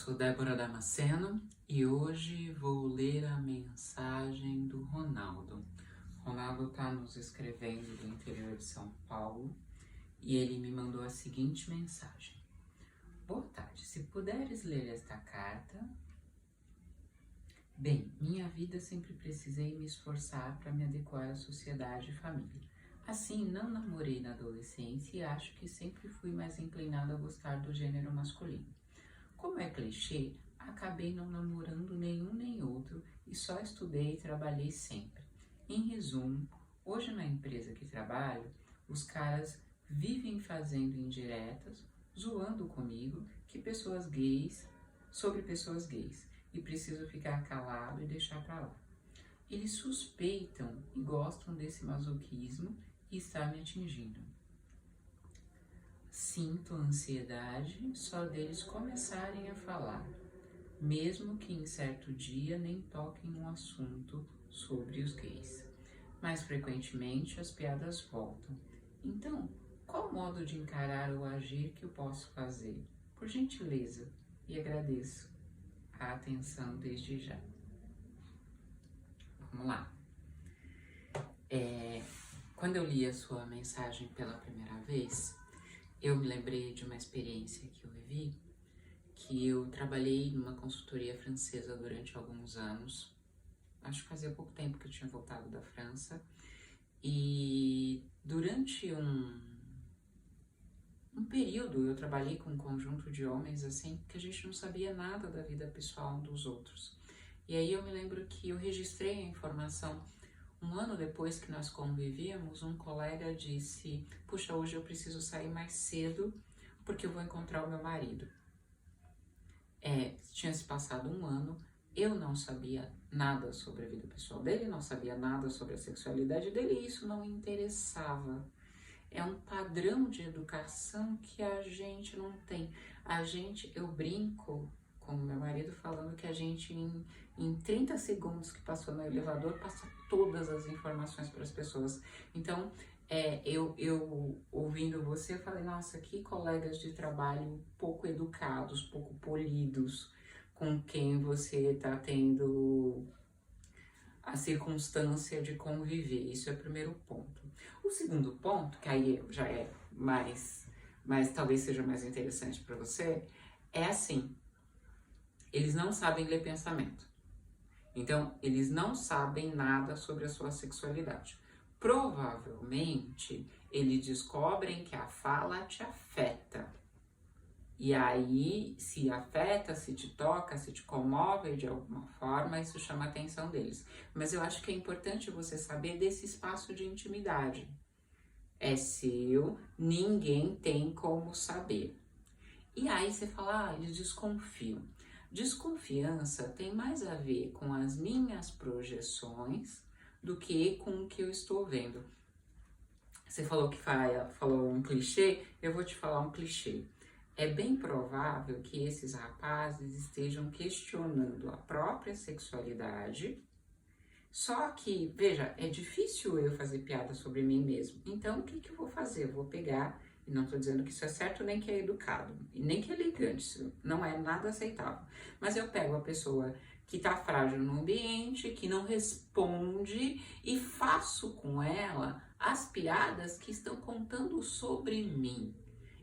sou Débora Damasceno e hoje vou ler a mensagem do Ronaldo. Ronaldo está nos escrevendo do interior de São Paulo e ele me mandou a seguinte mensagem. Boa tarde, se puderes ler esta carta... Bem, minha vida sempre precisei me esforçar para me adequar à sociedade e família. Assim, não namorei na adolescência e acho que sempre fui mais inclinada a gostar do gênero masculino. Como é clichê, acabei não namorando nenhum nem outro e só estudei e trabalhei sempre. Em resumo, hoje na empresa que trabalho, os caras vivem fazendo indiretas, zoando comigo sobre pessoas gays, e preciso ficar calado e deixar pra lá. Eles suspeitam e gostam desse masoquismo e está me atingindo. Sinto ansiedade só deles começarem a falar, mesmo que em certo dia nem toquem um assunto sobre os gays. Mais frequentemente as piadas voltam. Então, qual modo de encarar ou agir que eu posso fazer? Por gentileza, e agradeço a atenção desde já. Vamos lá. Quando eu li a sua mensagem pela primeira vez, eu me lembrei de uma experiência que eu vivi, que eu trabalhei numa consultoria francesa durante alguns anos. Acho que fazia pouco tempo que eu tinha voltado da França. E durante um período eu trabalhei com um conjunto de homens assim, que a gente não sabia nada da vida pessoal um dos outros. E aí eu me lembro que eu registrei a informação. Um ano depois que nós convivíamos, um colega disse: puxa, hoje eu preciso sair mais cedo porque eu vou encontrar o meu marido. Tinha se passado um ano, eu não sabia nada sobre a vida pessoal dele, não sabia nada sobre a sexualidade dele e isso não me interessava. É um padrão de educação que a gente não tem. Eu brinco com o meu marido falando que a gente, em 30 segundos que passou no elevador, passa todas as informações para as pessoas. Então, eu ouvindo você, eu falei, nossa, que colegas de trabalho pouco educados, pouco polidos, com quem você está tendo a circunstância de conviver. Isso é o primeiro ponto. O segundo ponto, que aí já é mais talvez seja mais interessante para você, é assim, eles não sabem ler pensamento. Então, eles não sabem nada sobre a sua sexualidade. Provavelmente, eles descobrem que a fala te afeta. E aí, se afeta, se te toca, se te comove de alguma forma, isso chama a atenção deles. Mas eu acho que é importante você saber desse espaço de intimidade. É seu, ninguém tem como saber. E aí você fala, eles desconfiam. Desconfiança tem mais a ver com as minhas projeções do que com o que eu estou vendo. Você falou que falou um clichê, eu vou te falar um clichê. É bem provável que esses rapazes estejam questionando a própria sexualidade, só que, veja, é difícil eu fazer piada sobre mim mesmo. Então, o que eu vou fazer? Eu vou pegar, e não estou dizendo que isso é certo, nem que é educado, e nem que é elegante, isso não é nada aceitável. Mas eu pego a pessoa que está frágil no ambiente, que não responde, e faço com ela as piadas que estão contando sobre mim.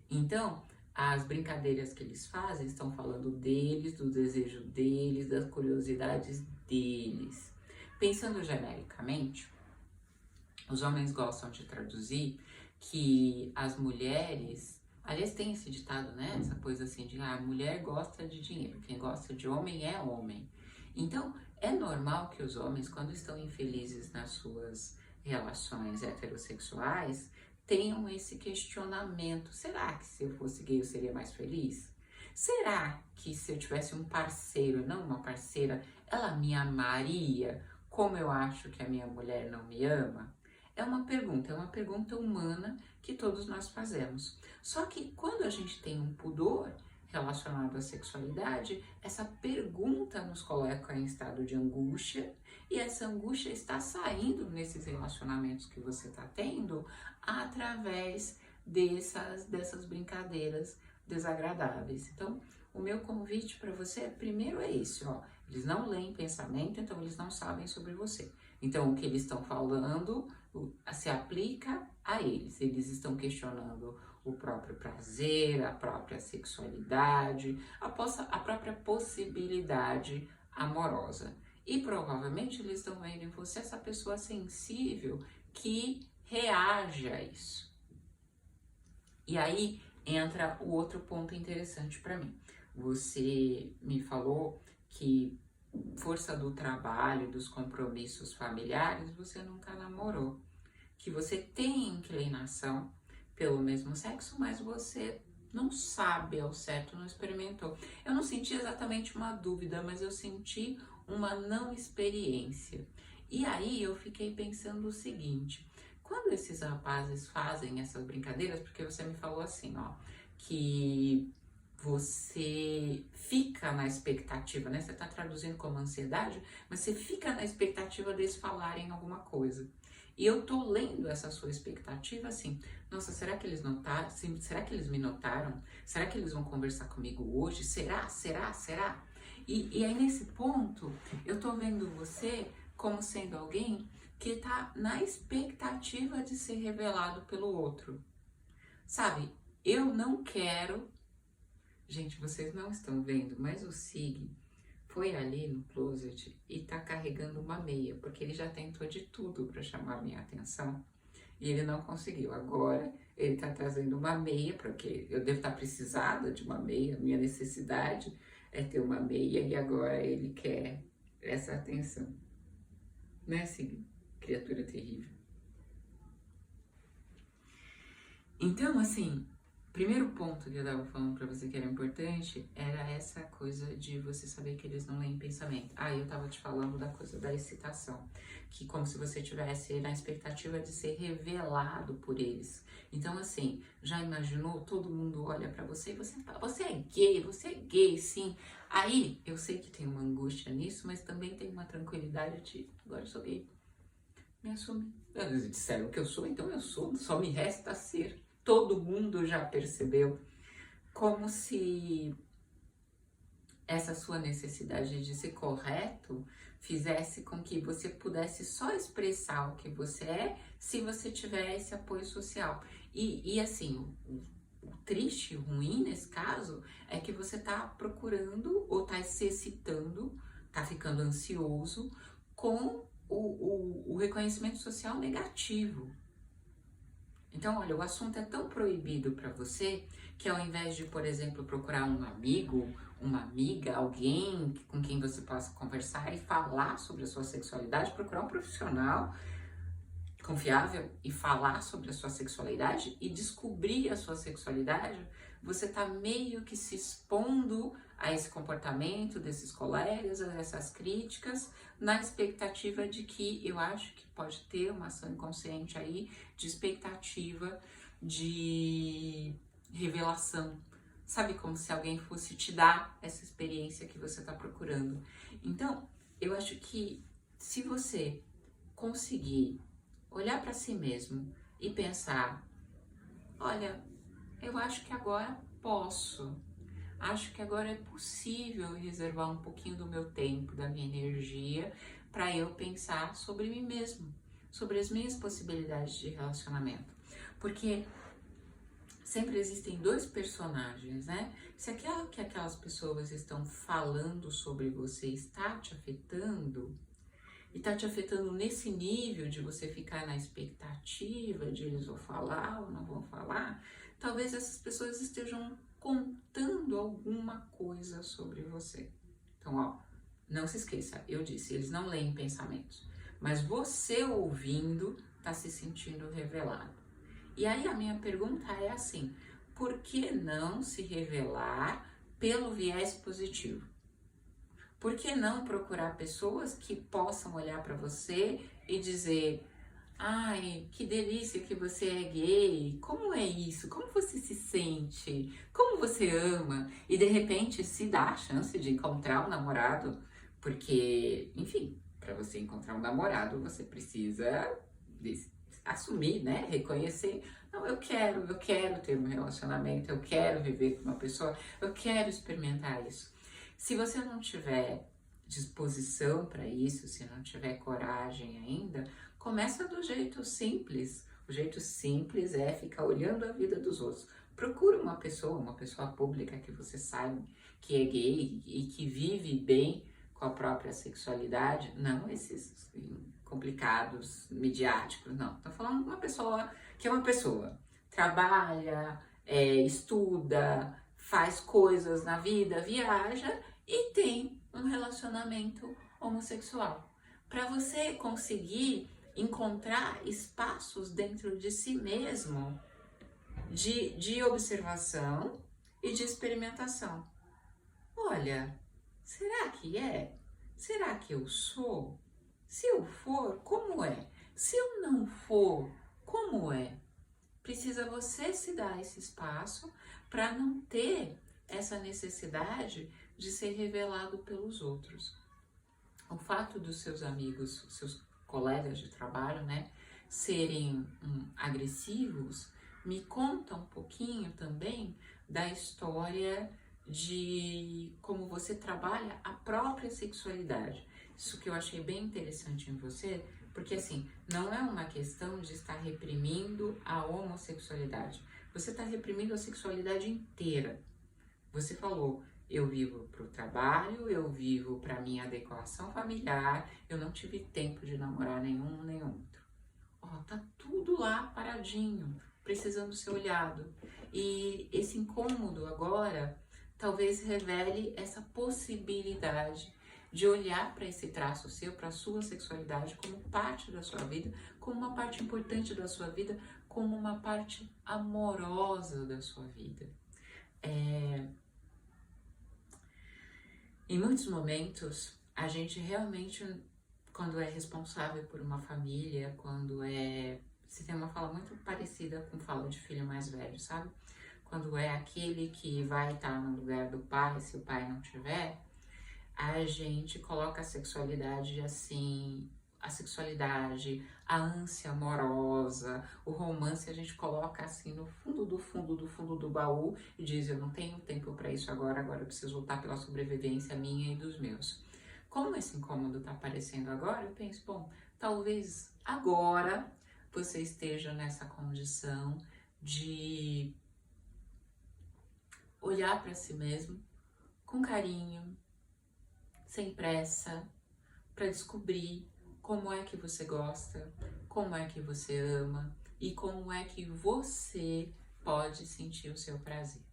Então, as brincadeiras que eles fazem estão falando deles, do desejo deles, das curiosidades deles. Pensando genericamente, os homens gostam de traduzir que as mulheres... Aliás, tem esse ditado, né? Essa coisa assim de, a mulher gosta de dinheiro, quem gosta de homem é homem. Então, é normal que os homens, quando estão infelizes nas suas relações heterossexuais, tenham esse questionamento. Será que se eu fosse gay eu seria mais feliz? Será que se eu tivesse um parceiro, não uma parceira, ela me amaria como eu acho que a minha mulher não me ama? É uma pergunta humana que todos nós fazemos. Só que quando a gente tem um pudor relacionado à sexualidade, essa pergunta nos coloca em estado de angústia, e essa angústia está saindo nesses relacionamentos que você está tendo através dessas brincadeiras desagradáveis. Então, o meu convite para você, primeiro é esse, ó. Eles não leem pensamento, então eles não sabem sobre você. Então, o que eles estão falando se aplica a eles. Eles estão questionando o próprio prazer, a própria sexualidade, a própria possibilidade amorosa. E provavelmente eles estão vendo em você essa pessoa sensível que reage a isso. E aí entra o outro ponto interessante para mim. Você me falou que força do trabalho, dos compromissos familiares, você nunca namorou. Que você tem inclinação pelo mesmo sexo, mas você não sabe ao certo, não experimentou. Eu não senti exatamente uma dúvida, mas eu senti uma não experiência. E aí eu fiquei pensando o seguinte: quando esses rapazes fazem essas brincadeiras, porque você me falou assim, ó, que você fica na expectativa, né? Você tá traduzindo como ansiedade, mas você fica na expectativa deles falarem alguma coisa. E eu tô lendo essa sua expectativa assim, nossa, será que eles notaram? Será que eles me notaram? Será que eles vão conversar comigo hoje? Será? E aí nesse ponto, eu tô vendo você como sendo alguém que tá na expectativa de ser revelado pelo outro. Sabe, eu não quero... Gente, vocês não estão vendo, mas o Sig foi ali no closet e tá carregando uma meia, porque ele já tentou de tudo para chamar a minha atenção e ele não conseguiu. Agora ele tá trazendo uma meia, porque eu devo estar precisada de uma meia, minha necessidade é ter uma meia e agora ele quer essa atenção. Né, Sig? Criatura terrível. Então, assim, primeiro ponto que eu tava falando pra você que era importante era essa coisa de você saber que eles não leem pensamento. Ah, eu tava te falando da coisa da excitação, que como se você tivesse na expectativa de ser revelado por eles. Então, assim, já imaginou? Todo mundo olha pra você e você fala, você é gay, sim. Aí, eu sei que tem uma angústia nisso, mas também tem uma tranquilidade de, agora eu sou gay. Me assume. Eles disseram que eu sou, então eu sou, só me resta ser. Todo mundo já percebeu, como se essa sua necessidade de ser correto fizesse com que você pudesse só expressar o que você é se você tiver esse apoio social. E assim, o triste, o ruim nesse caso é que você tá procurando ou tá se excitando, tá ficando ansioso com o reconhecimento social negativo. Então, olha, o assunto é tão proibido para você que ao invés de, por exemplo, procurar um amigo, uma amiga, alguém com quem você possa conversar e falar sobre a sua sexualidade, procurar um profissional confiável e falar sobre a sua sexualidade e descobrir a sua sexualidade, você tá meio que se expondo a esse comportamento desses colegas, a essas críticas, na expectativa de que eu acho que pode ter uma ação inconsciente aí de expectativa de revelação. Sabe, como se alguém fosse te dar essa experiência que você tá procurando. Então, eu acho que se você conseguir olhar para si mesmo e pensar, olha, eu acho que agora posso, acho que agora é possível reservar um pouquinho do meu tempo, da minha energia, para eu pensar sobre mim mesmo, sobre as minhas possibilidades de relacionamento. Porque sempre existem dois personagens, né? Se aquilo que aquelas pessoas estão falando sobre você está te afetando, e tá te afetando nesse nível de você ficar na expectativa de eles vão falar ou não vão falar, talvez essas pessoas estejam contando alguma coisa sobre você. Então, ó, não se esqueça, eu disse, eles não leem pensamentos, mas você ouvindo tá se sentindo revelado. E aí a minha pergunta é assim, por que não se revelar pelo viés positivo? Por que não procurar pessoas que possam olhar para você e dizer, ai, que delícia que você é gay, como é isso? Como você se sente? Como você ama? E de repente se dá a chance de encontrar um namorado, porque, enfim, para você encontrar um namorado você precisa assumir, né? Reconhecer, não, eu quero ter um relacionamento, eu quero viver com uma pessoa, eu quero experimentar isso. Se você não tiver disposição para isso, se não tiver coragem ainda, começa do jeito simples. O jeito simples é ficar olhando a vida dos outros. Procura uma pessoa pública que você sabe que é gay e que vive bem com a própria sexualidade, não esses complicados, midiáticos, não. Estou falando de uma pessoa que é uma pessoa, trabalha, estuda, faz coisas na vida, viaja e tem um relacionamento homossexual. Para você conseguir encontrar espaços dentro de si mesmo de observação e de experimentação. Olha, será que é? Será que eu sou? Se eu for, como é? Se eu não for, como é? Precisa você se dar esse espaço para não ter essa necessidade de ser revelado pelos outros. O fato dos seus amigos, seus colegas de trabalho, né, serem agressivos, me conta um pouquinho também da história de como você trabalha a própria sexualidade. Isso que eu achei bem interessante em você, porque assim, não é uma questão de estar reprimindo a homossexualidade. Você está reprimindo a sexualidade inteira. Você falou, eu vivo para o trabalho, eu vivo para minha adequação familiar, eu não tive tempo de namorar nenhum nem outro. Ó, tá tudo lá paradinho, precisando ser olhado. E esse incômodo agora talvez revele essa possibilidade de olhar para esse traço seu, para a sua sexualidade como parte da sua vida, como uma parte importante da sua vida, como uma parte amorosa da sua vida. Em muitos momentos, a gente realmente, quando é responsável por uma família, se tem uma fala muito parecida com fala de filho mais velho, sabe? Quando é aquele que vai estar no lugar do pai, se o pai não tiver, a gente coloca a sexualidade assim, a ânsia amorosa, o romance a gente coloca assim no fundo do baú e diz, eu não tenho tempo para isso agora eu preciso lutar pela sobrevivência minha e dos meus. Como esse incômodo tá aparecendo agora, eu penso, bom, talvez agora você esteja nessa condição de olhar para si mesmo com carinho, sem pressa, para descobrir como é que você gosta, como é que você ama e como é que você pode sentir o seu prazer.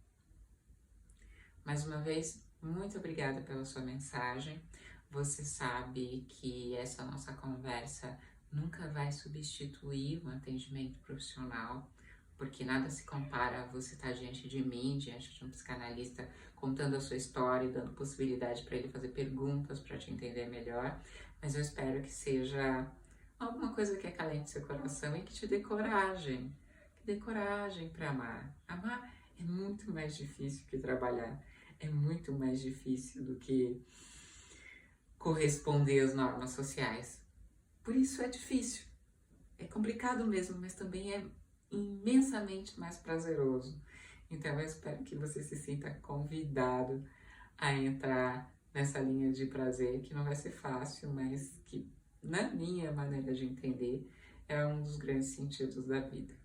Mais uma vez, muito obrigada pela sua mensagem. Você sabe que essa nossa conversa nunca vai substituir um atendimento profissional, porque nada se compara a você estar diante de mim, diante de um psicanalista, contando a sua história e dando possibilidade para ele fazer perguntas para te entender melhor. Mas eu espero que seja alguma coisa que acalente seu coração e que te dê coragem. Que dê coragem para amar. Amar é muito mais difícil que trabalhar. É muito mais difícil do que corresponder às normas sociais. Por isso é difícil. É complicado mesmo, mas também é imensamente mais prazeroso. Então eu espero que você se sinta convidado a entrar nessa linha de prazer, que não vai ser fácil, mas que, na minha maneira de entender, é um dos grandes sentidos da vida.